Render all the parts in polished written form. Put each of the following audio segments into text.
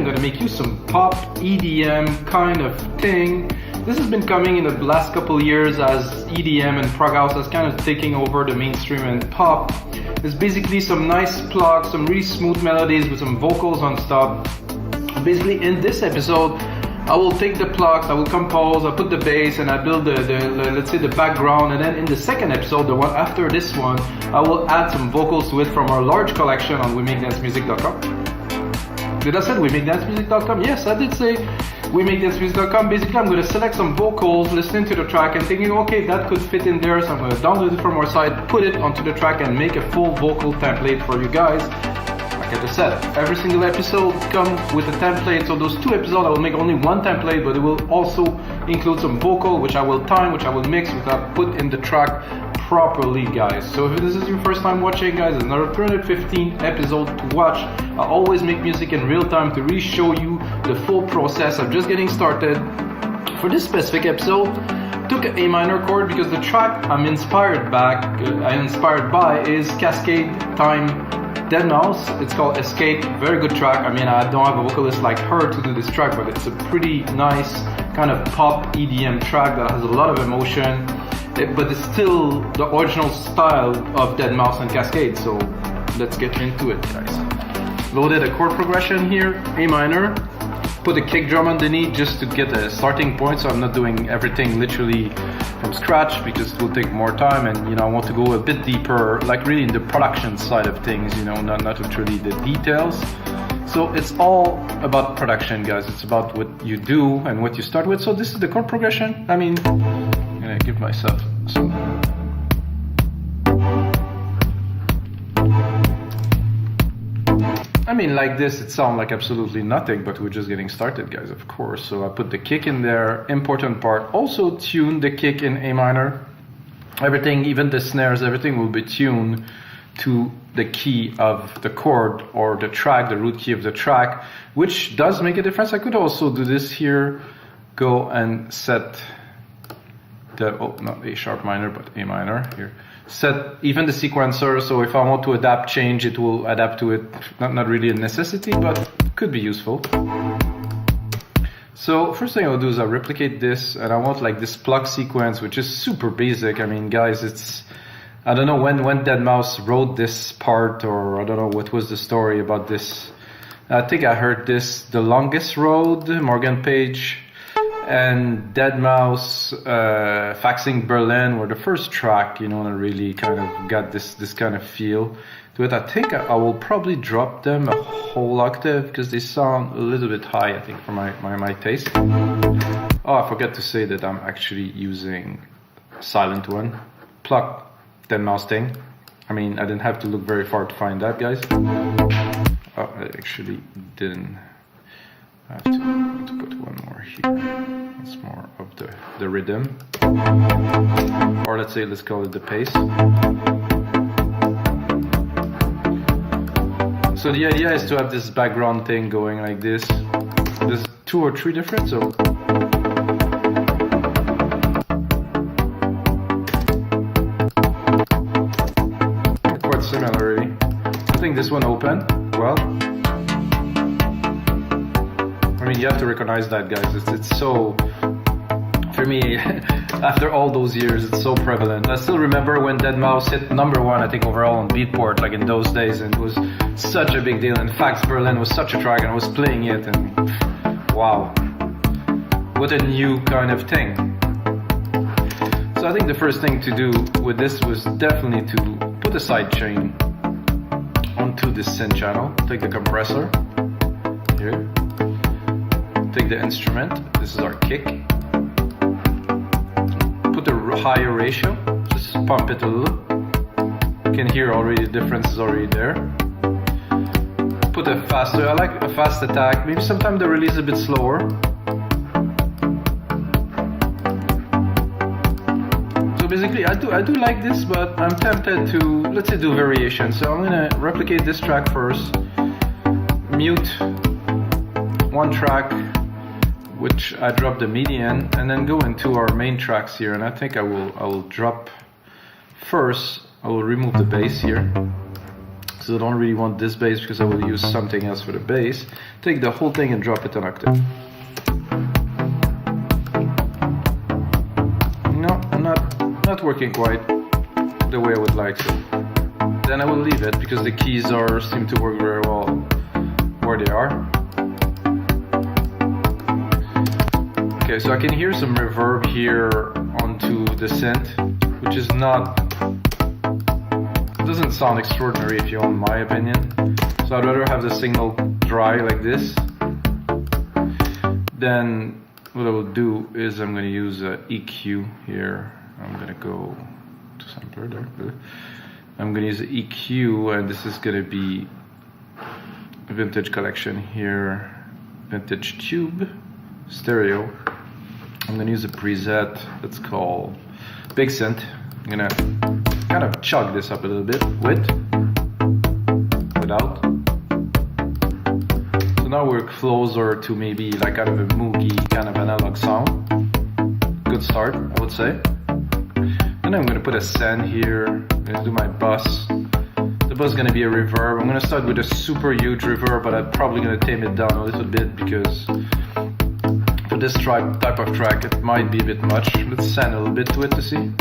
gonna make you some pop EDM kind of thing. This has been coming in the last couple years as EDM and prog house is kind of taking over the mainstream, and pop is basically some nice plucks, some really smooth melodies with some vocals on top. Basically in this episode, I will take the plucks, I will compose, I put the bass, and I build the let's say the background, and then in the second episode, the one after this one, I will add some vocals to it from our large collection on WeMakeDanceMusic.com. Did I say WeMakeDanceMusic.com? Yes, I did say WeMakeDanceMusic.com. Basically, I'm going to select some vocals, listening to the track, and thinking, okay, that could fit in there, so I'm going to download it from our site, put it onto the track, and make a full vocal template for you guys. Like I just said, every single episode comes with a template, so those 2 episodes I will make only one template, but it will also include some vocal, which I will time, which I will mix, which I put in the track properly, guys. So if this is your first time watching, guys, it's another 315 episode to watch. I always make music in real time to really show you the full process of just getting started. For this specific episode, took an A minor chord because the track I'm inspired by is Kaskade Time Deadmau5. It's called Escape. Very good track. I mean, I don't have a vocalist like her to do this track, but it's a pretty nice kind of pop EDM track that has a lot of emotion, but it's still the original style of Deadmau5 and Kaskade. So let's get into it, guys. Loaded a chord progression here, A minor. Put a kick drum underneath just to get a starting point, so I'm not doing everything literally from scratch because it will take more time, and I want to go a bit deeper, like really in the production side of things, not literally the details. So it's all about production, guys. It's about what you do and what you start with. So this is the chord progression. I mean, I'm gonna give myself some. I mean, like this, it sounds like absolutely nothing, but we're just getting started, guys, of course. So I put the kick in there, important part. Also tune the kick in A minor. Everything, even the snares, everything will be tuned to the key of the chord or the track, the root key of the track, which does make a difference. I could also do this here, go and set the, not A sharp minor, but A minor here. Set even the sequencer, so if I want to adapt, change, it will adapt to it. Not really a necessity, but could be useful. So first thing I'll do is I'll replicate this, and I want like this pluck sequence, which is super basic. I mean, guys, it's, I don't know when Deadmau5 wrote this part, or I don't know what was the story about this. I think I heard this, The Longest Road, Morgan Page, and Deadmau5 Faxing Berlin were the first track, and really kind of got this kind of feel to it. I think I will probably drop them a whole octave because they sound a little bit high, I think, for my taste. Oh, I forgot to say that I'm actually using Sylenth one, pluck Deadmau5 thing. I mean, I didn't have to look very far to find that, guys. Oh, I actually didn't. I have to put one more here. It's more of the rhythm, or let's call it the pace. So the idea is to have this background thing going like this. There's 2 or 3 different, so quite similar really. I think this one open well. I mean, you have to recognize that, guys. It's so, for me, after all those years, it's so prevalent. I still remember when Deadmau5 hit #1, I think, overall on Beatport, like in those days, and it was such a big deal. In fact, Berlin was such a track, and I was playing it, and wow, what a new kind of thing. So I think the first thing to do with this was definitely to put a sidechain onto this synth channel. Take the compressor here. Take the instrument, this is our kick. Put a higher ratio, just pump it a little. You can hear already the difference is already there. Put a faster, I like a fast attack, maybe sometimes the release a bit slower. So basically I do like this, but I'm tempted to, let's say, do variation. So I'm gonna replicate this track first, mute one track, which I drop the midi in, and then go into our main tracks here. And I think I will drop first. I will remove the bass here. so I don't really want this bass because I will use something else for the bass. Take the whole thing and drop it an octave. No, not working quite the way I would like to. Then I will leave it because the keys seem to work very well where they are. Okay, so I can hear some reverb here onto the synth, which is doesn't sound extraordinary if you want my opinion. So I'd rather have the signal dry like this. Then what I will do is I'm going to use a EQ here. I'm going to go to sampler there. I'm going to use the EQ, and this is going to be a vintage collection here, vintage tube, stereo. I'm going to use a preset that's called Big Synth. I'm going to kind of chug this up a little bit, without. So now we're closer to maybe like kind of a moogie kind of analog sound. Good start, I would say. And I'm going to put a send here. I'm going to do my bus. The bus is going to be a reverb. I'm going to start with a super huge reverb, but I'm probably going to tame it down a little bit because for this type of track it might be a bit much. Let's send a little bit to it to see.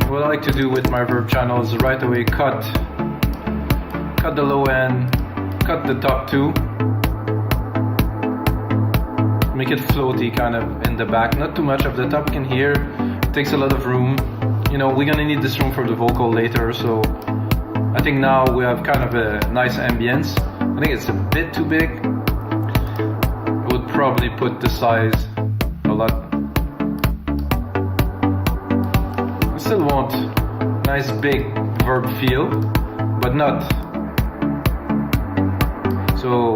What I like to do with my Reverb Channel is right away cut the low end, cut the top two, make it floaty kind of in the back, not too much of the top. You can hear it takes a lot of room. You know, we're gonna need this room for the vocal later, so I think now we have kind of a nice ambience. I think it's a bit too big. I would probably put the size a lot. I still want nice big verb feel, but not. So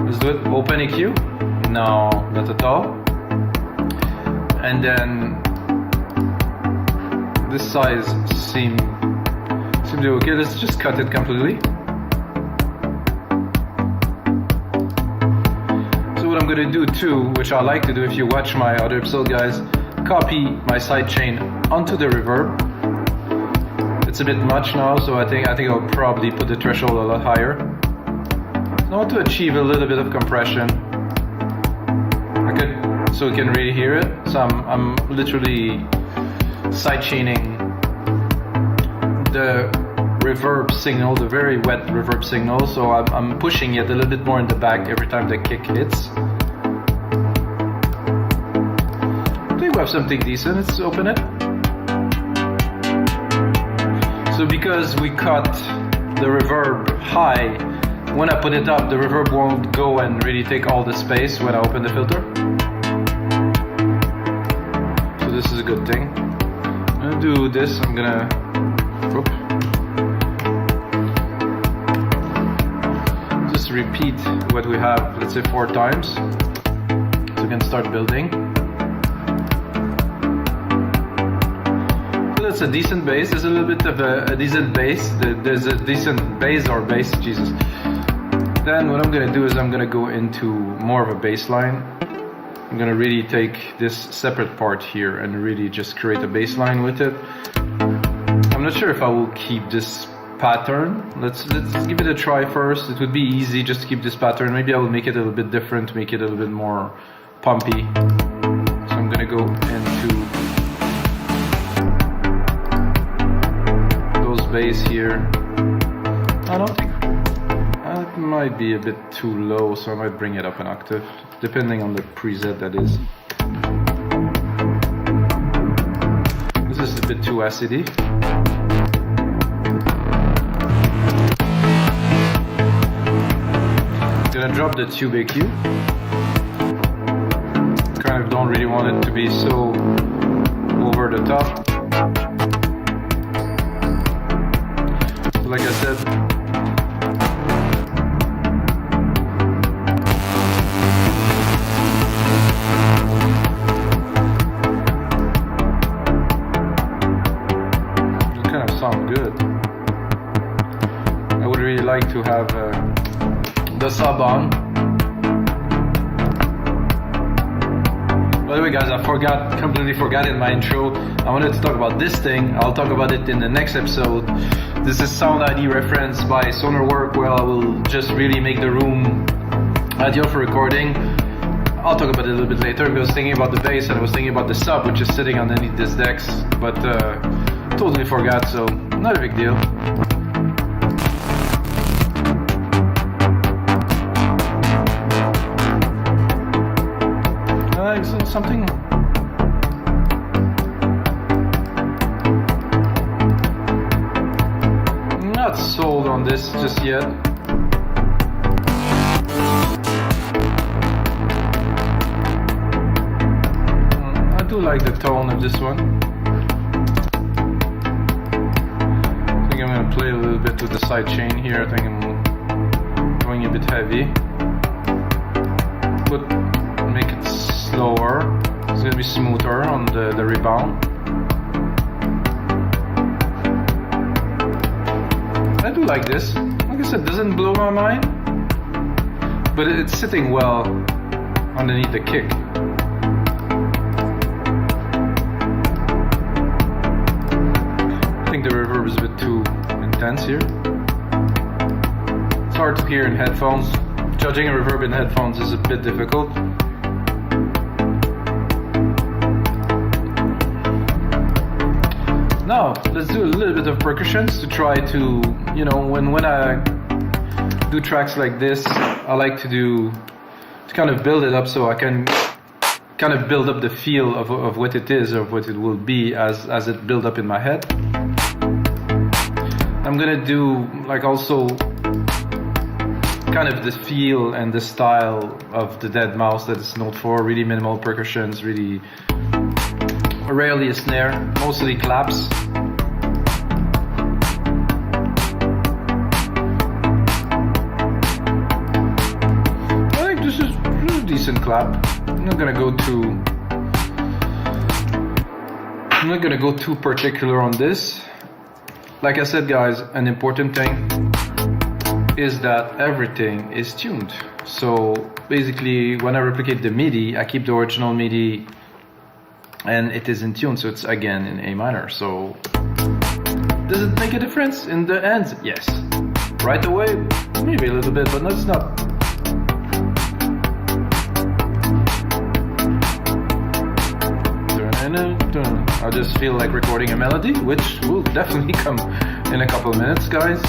let's do it. Open EQ. No, not at all. And then this size seemed to be okay. Let's just cut it completely. So what I'm gonna do too, which I like to do if you watch my other episode, guys, copy my sidechain onto the reverb. It's a bit much now, so I think I'll probably put the threshold a lot higher. I want to achieve a little bit of compression. So you can really hear it. So I'm literally sidechaining the reverb signal, the very wet reverb signal. So I'm pushing it a little bit more in the back every time the kick hits. I think we have something decent. Let's open it. So because we cut the reverb high, when I put it up, the reverb won't go and really take all the space when I open the filter. So this is a good thing. I'm gonna do this. I'm gonna just repeat what we have, let's say 4 times. So we can start building. So that's a decent bass. There's a little bit of a decent bass. There's a decent bass or bass, Jesus. Then what I'm going to do is I'm going to go into more of a bass line. I'm going to really take this separate part here and really just create a bass line with it. I'm not sure if I will keep this pattern. Let's give it a try first. It would be easy just to keep this pattern. Maybe I will make it a little bit different, make it a little bit more pumpy. So I'm going to go into those bass here. I don't think it might be a bit too low, so I might bring it up an octave, depending on the preset that is. This is a bit too acidy. Gonna drop the tube EQ. Kind of don't really want it to be so over the top. So like I said, good. I would really like to have the sub on, but By the way guys, completely forgot in my intro, I wanted to talk about this thing. I'll talk about it in the next episode. This is Sound ID reference by Sonarwork, where I will just really make the room ideal for recording. I'll talk about it a little bit later, because I was thinking about the bass and I was thinking about the sub, which is sitting underneath this decks, but totally forgot, so not a big deal. Something. Not sold on this just yet. I do like the tone of this one. I think I'm gonna play a little bit with the side chain here. I think I'm going a bit heavy, but make it slower. It's gonna be smoother on the rebound. I do like this. Like I said, it doesn't blow my mind, but it's sitting well underneath the kick. I think the reverb is a bit too intense here. It's hard to hear in headphones. Judging a reverb in headphones is a bit difficult. Now, let's do a little bit of percussions to try to, you know, when I do tracks like this, I like to kind of build it up so I can kind of build up the feel of what it is or what it will be as it build up in my head. I'm gonna do like also kind of the feel and the style of the Deadmau5 that it's known for, really minimal percussions, really rarely a snare, mostly claps. I think this is a decent clap. I'm not gonna go too particular on this. Like I said guys, an important thing is that everything is tuned. So basically when I replicate the MIDI, I keep the original MIDI and it is in tune, so it's again in A minor. So does it make a difference in the end? Yes. Right away, maybe a little bit, but it's not. I just feel like recording a melody, which will definitely come in a couple of minutes, guys.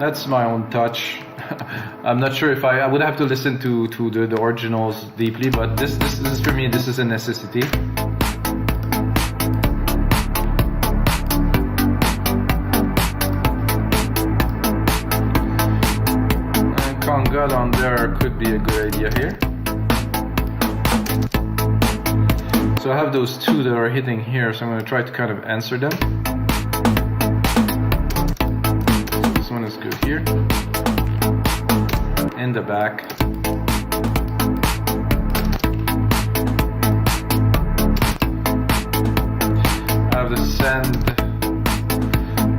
That's my own touch. I'm not sure if I would have to listen to the originals deeply, but this is for me, this is a necessity. And Conga on there could be a good idea here. So I have those two that are hitting here, so I'm going to try to kind of answer them. This one is good here. In the back. I have the send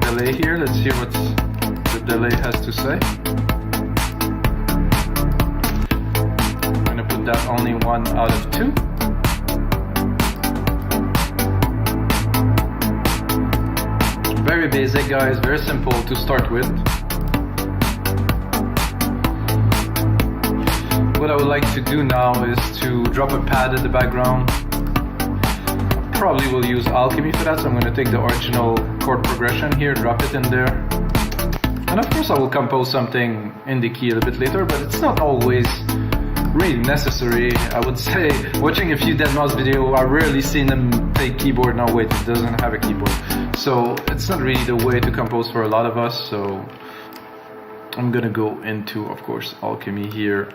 delay here. Let's hear what the delay has to say. I'm going to put that only 1 out of 2. Very basic guys, very simple to start with. What I would like to do now is to drop a pad in the background. Probably will use Alchemy for that, so I'm going to take the original chord progression here, drop it in there. And of course I will compose something in the key a little bit later, but it's not always really necessary. I would say, watching a few Deadmau5 videos, I rarely seen them play keyboard. Now wait, it doesn't have a keyboard. So it's not really the way to compose for a lot of us, so I'm gonna go into, of course, Alchemy here.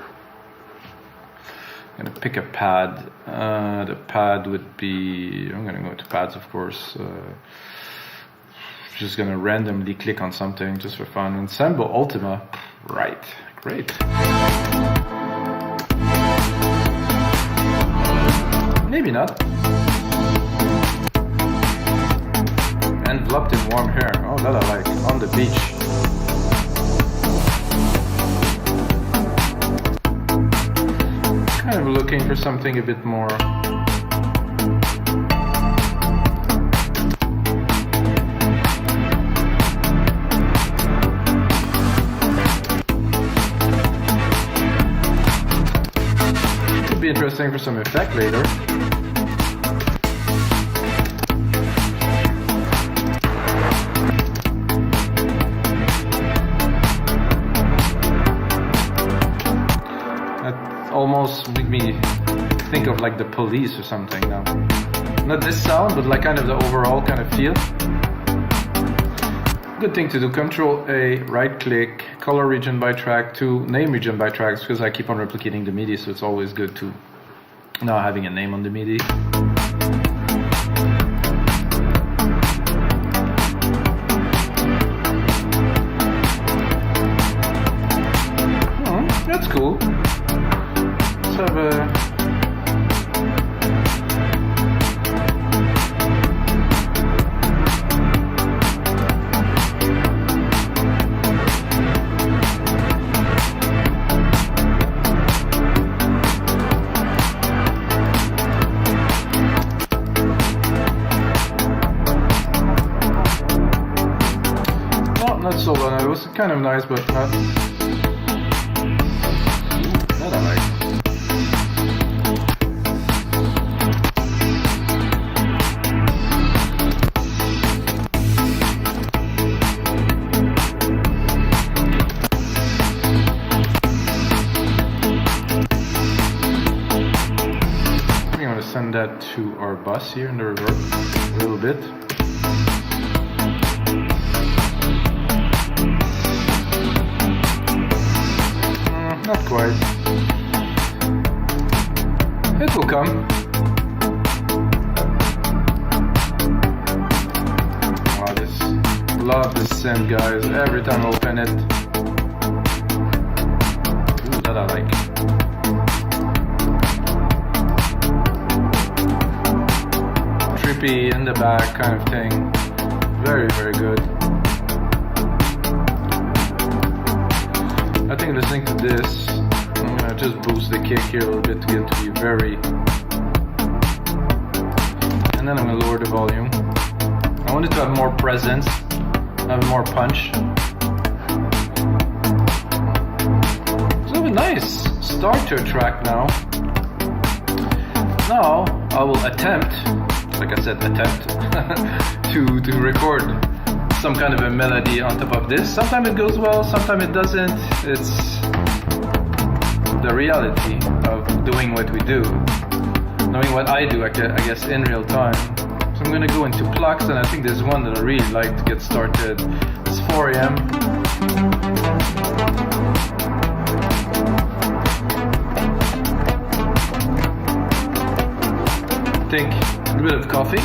I'm gonna pick a pad. The pad would be, I'm gonna go to pads, of course. Just gonna randomly click on something just for fun. Ensemble Ultima, right, great. Maybe not. enveloped in warm hair. Oh, that I like. On the beach. Kind of looking for something a bit more. Could be interesting for some effect later. Almost make me think of like the Police or something now. Not this sound, but like kind of the overall kind of feel. Good thing to do, Control A, right click, color region by track to name region by tracks, because I keep on replicating the MIDI, so it's always good to now having a name on the MIDI. Oh, that's cool. Let's have a not so bad. It was kind of nice, but not I like. I'm going to send that to our bus here in the reverb a little bit. Not quite. It will come. Wow, love this synth, guys. Every time I open it. Ooh, that I like. Trippy in the back kind of thing. Very, very good. I think listening to this, I'm gonna just boost the kick here a little bit to get to be very, and then I'm gonna lower the volume. I want it to have more presence, have more punch. So a nice start to a track now. Now I will attempt, like I said, attempt to record some kind of a melody on top of this. Sometimes it goes well, sometimes it doesn't. It's the reality of doing what we do, knowing what I do, I guess, in real time. So I'm gonna go into plucks, and I think there's one that I really like to get started. It's 4 AM. Take a bit of coffee.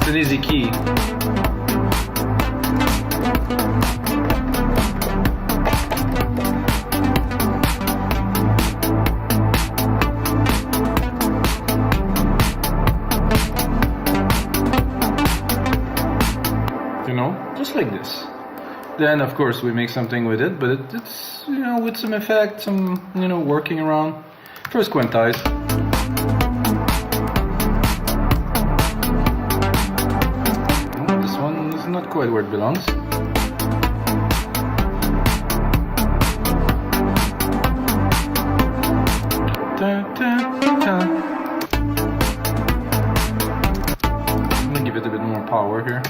An easy key. You know, just like this. Then of course we make something with it, but it's, you know, with some effect, some, you know, working around. First quantize. Not quite where it belongs. I'm gonna give it a bit more power here.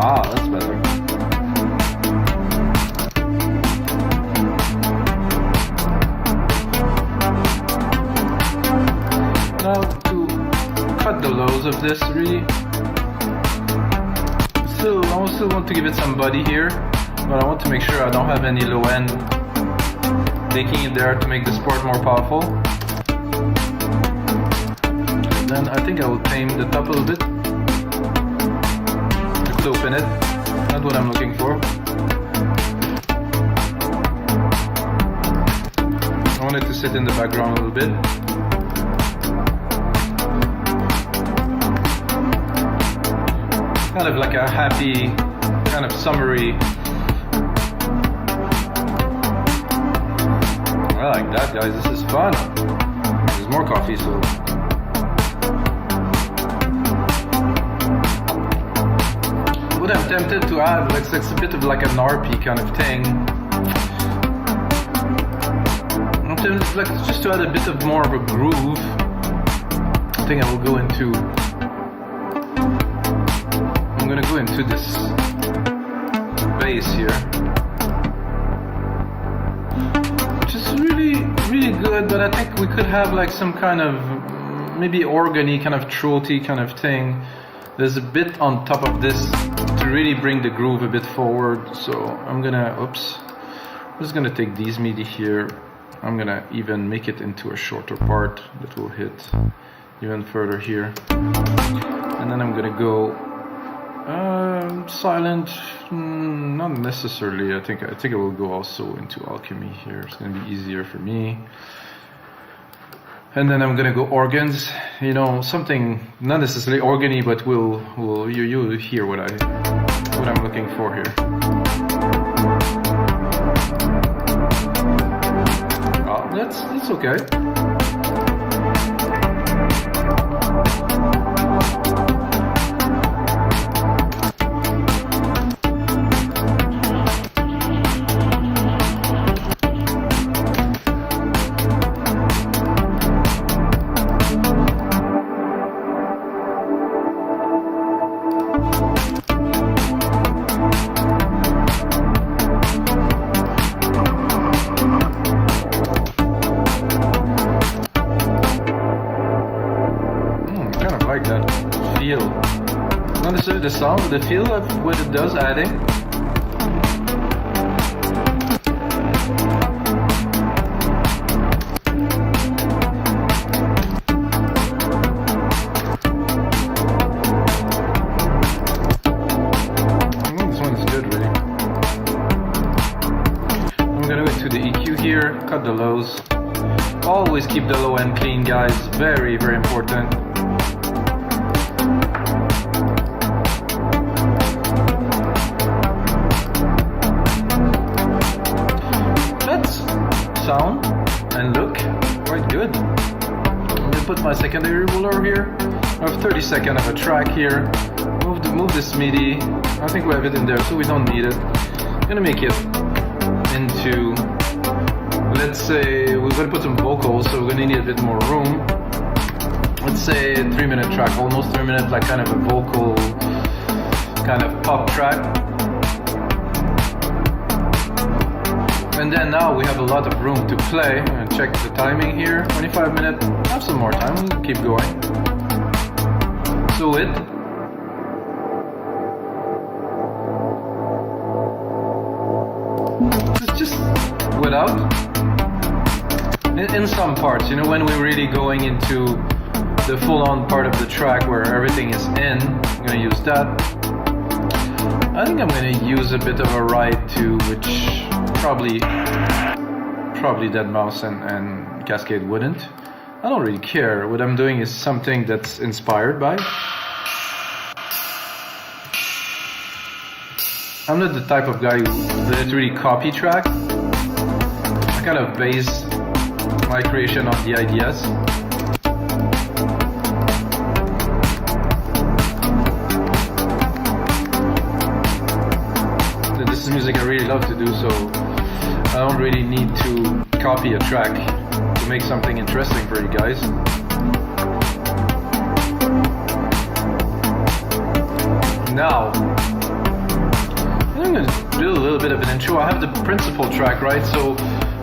Ah, that's better. Now to cut the lows of this, really. So I I still want to give it some body here, but I want to make sure I don't have any low end taking it there to make this part more powerful. Then I think I will tame the top a little bit. I could open it, not what I'm looking for. I want it to sit in the background a little bit. Kind of like a happy, kind of summery. I like that, guys. This is fun. There's more coffee, so. What I'm tempted to add, like, it's a bit of like an RP kind of thing. I'm tempted, like, just to add a bit of more of a groove. I think I will go into. I'm gonna go into this bass here, which is really, really good. But I think we could have like some kind of maybe organy, kind of throaty kind of thing. There's a bit on top of this to really bring the groove a bit forward. So I'm gonna, oops, I'm just gonna take these midi here. I'm gonna even make it into a shorter part that will hit even further here, and then I'm gonna go. Sylenth, not necessarily. I think it will go also into alchemy here. It's gonna be easier for me. And then I'm gonna go organs. You know, something not necessarily organy, but you'll hear what I'm looking for here. Oh, that's okay. Not necessarily the sound, but the feel of what it does adding. This one is good, really. I'm gonna go into the EQ here, cut the lows. Always keep the low end clean, guys. Very, very important. Sound and look quite good. I'm gonna put my secondary ruler here. I have 30 seconds of a track here. Move this MIDI. I think we have it in there, so we don't need it. I'm gonna make it into, let's say, we're gonna put some vocals, so we're gonna need a bit more room. Let's say a 3-minute track, almost 3 minutes, like kind of a vocal, kind of pop track. And then now we have a lot of room to play. I'm gonna check the timing here. 25 minutes. Have some more time. We'll keep going. So it's just without. In some parts, you know, when we're really going into the full-on part of the track where everything is in, I'm gonna use that. I think I'm gonna use a bit of a ride too, which probably Deadmau5 and Kaskade wouldn't. I don't really care. What I'm doing is something that's inspired by. I'm not the type of guy who literally copy track. I kind of base my creation on the ideas. This is music I really love to do, so I don't really need to copy a track to make something interesting for you guys. Now, I'm going to do a little bit of an intro. I have the principal track, right? So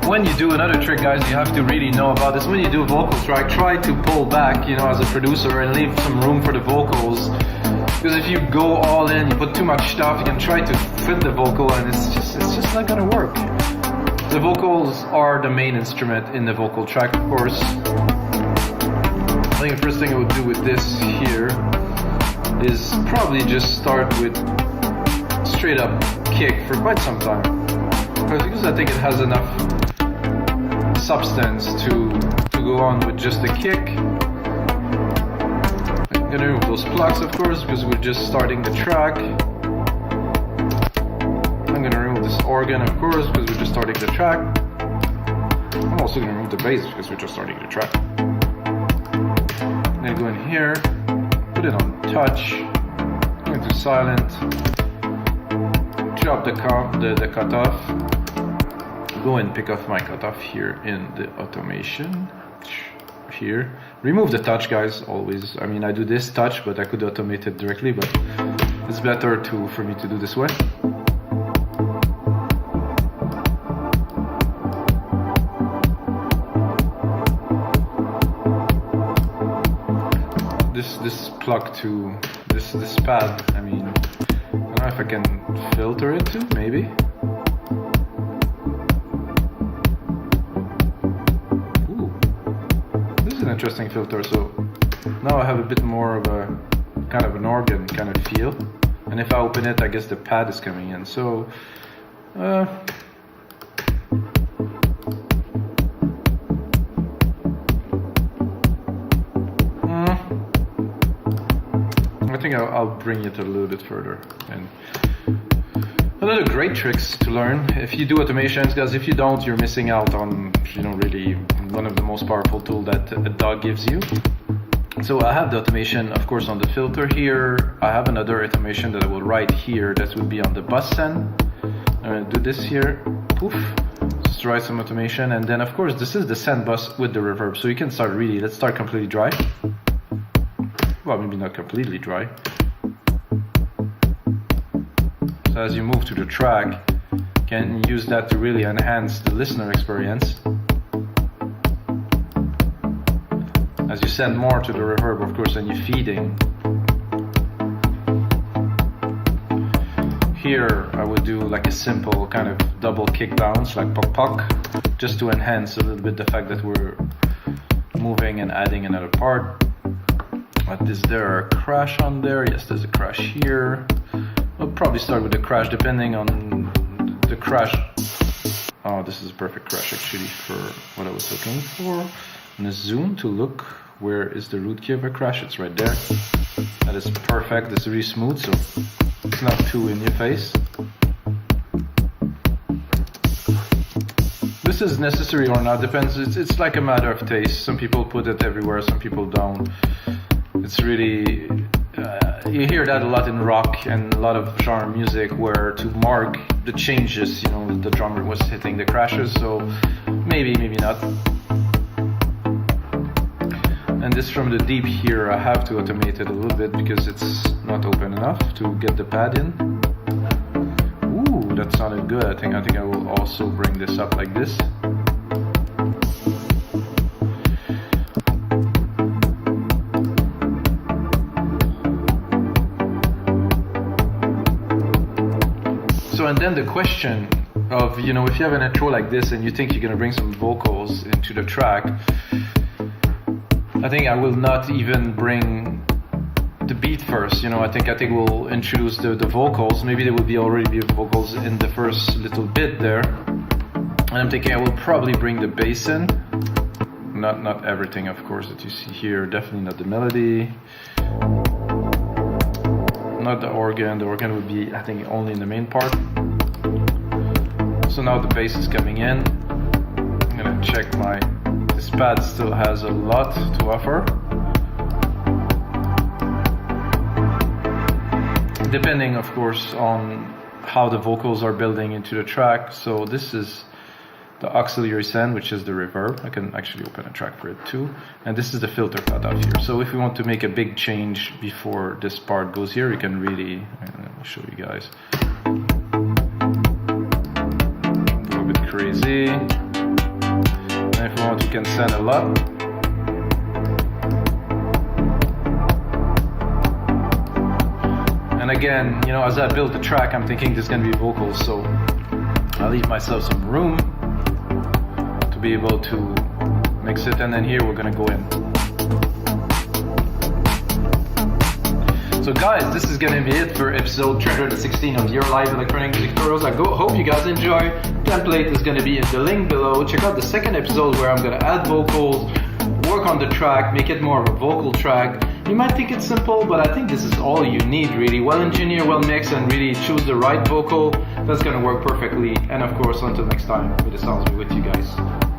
when you do another trick, guys, you have to really know about this. When you do a vocal track, try to pull back, you know, as a producer and leave some room for the vocals. Because if you go all in, you put too much stuff, you can try to fit the vocal and it's just not gonna work. The vocals are the main instrument in the vocal track, of course. I think the first thing I would do with this here is probably just start with straight up kick for quite some time. Because I think it has enough substance to go on with just the kick. I'm gonna remove those plucks, of course, because we're just starting the track. I'm gonna remove this organ, of course, because we're just starting the track. I'm also gonna remove the bass because we're just starting the track. I'm gonna go in here, put it on touch, go into Sylenth, drop the cutoff, go and pick off my cutoff here in the automation. Here, remove the touch, guys, always. I mean, I do this touch, but I could automate it directly, but it's better for me to do this way. This plug to this pad, I mean, I don't know if I can filter it too, maybe. An interesting filter, so now I have a bit more of a kind of an organ kind of feel, and if I open it, I guess the pad is coming in, so I think I'll bring it a little bit further. And another great tricks to learn if you do automations, guys. If you don't, you're missing out on, you know, really one of the most powerful tools that a DAW gives you. So I have the automation, of course, on the filter here. I have another automation that I will write here that will be on the bus send. I'm gonna do this here, poof, just write some automation, and then of course this is the send bus with the reverb. So you can start let's start completely dry. Well, maybe not completely dry. So as you move to the track, you can use that to really enhance the listener experience. As you send more to the reverb, of course, and you're feeding. Here, I would do like a simple kind of double kick bounce, like pop pop, just to enhance a little bit the fact that we're moving and adding another part. But is there a crash on there? Yes, there's a crash here. We'll probably start with the crash depending on the crash. Oh, this is a perfect crash actually for what I was looking for. I'm gonna zoom to look where is the root key of a crash. It's right there. That is perfect. It's really smooth, so it's not too in your face. This is necessary or not, depends. It's like a matter of taste. Some people put it everywhere, some people don't. It's really, you hear that a lot in rock and a lot of genre music where to mark the changes, you know, the drummer was hitting the crashes, so maybe not. And this from the deep here, I have to automate it a little bit because it's not open enough to get the pad in. Ooh, that sounded good. I think I will also bring this up like this. So, and then the question of, you know, if you have an intro like this and you think you're gonna bring some vocals into the track, I think I will not even bring the beat first. You know, I think we'll introduce the vocals. Maybe there will be already vocals in the first little bit there. And I'm thinking I will probably bring the bass in. Not everything, of course, that you see here. Definitely not the melody. Not the organ. The organ would be, I think, only in the main part. So now the bass is coming in. I'm gonna check this pad still has a lot to offer. Depending, of course, on how the vocals are building into the track. So this is the auxiliary send, which is the reverb. I can actually open a track for it too. And this is the filter pad out here. So if we want to make a big change before this part goes here, you can really, I'll show you guys. Go a bit crazy. And if we want, we can send a lot. And again, you know, as I build the track, I'm thinking there's gonna be vocals, so I'll leave myself some room to be able to mix it, and then here we're gonna go in. So guys, this is gonna be it for episode 316 of your live electronic music tutorials. I hope you guys enjoy. Template is gonna be in the link below. Check out the second episode where I'm gonna add vocals, work on the track, make it more of a vocal track. You might think it's simple, but I think this is all you need really. Well engineered, well mixed, and really choose the right vocal. That's gonna work perfectly. And of course, until next time, with the sounds, be with you guys.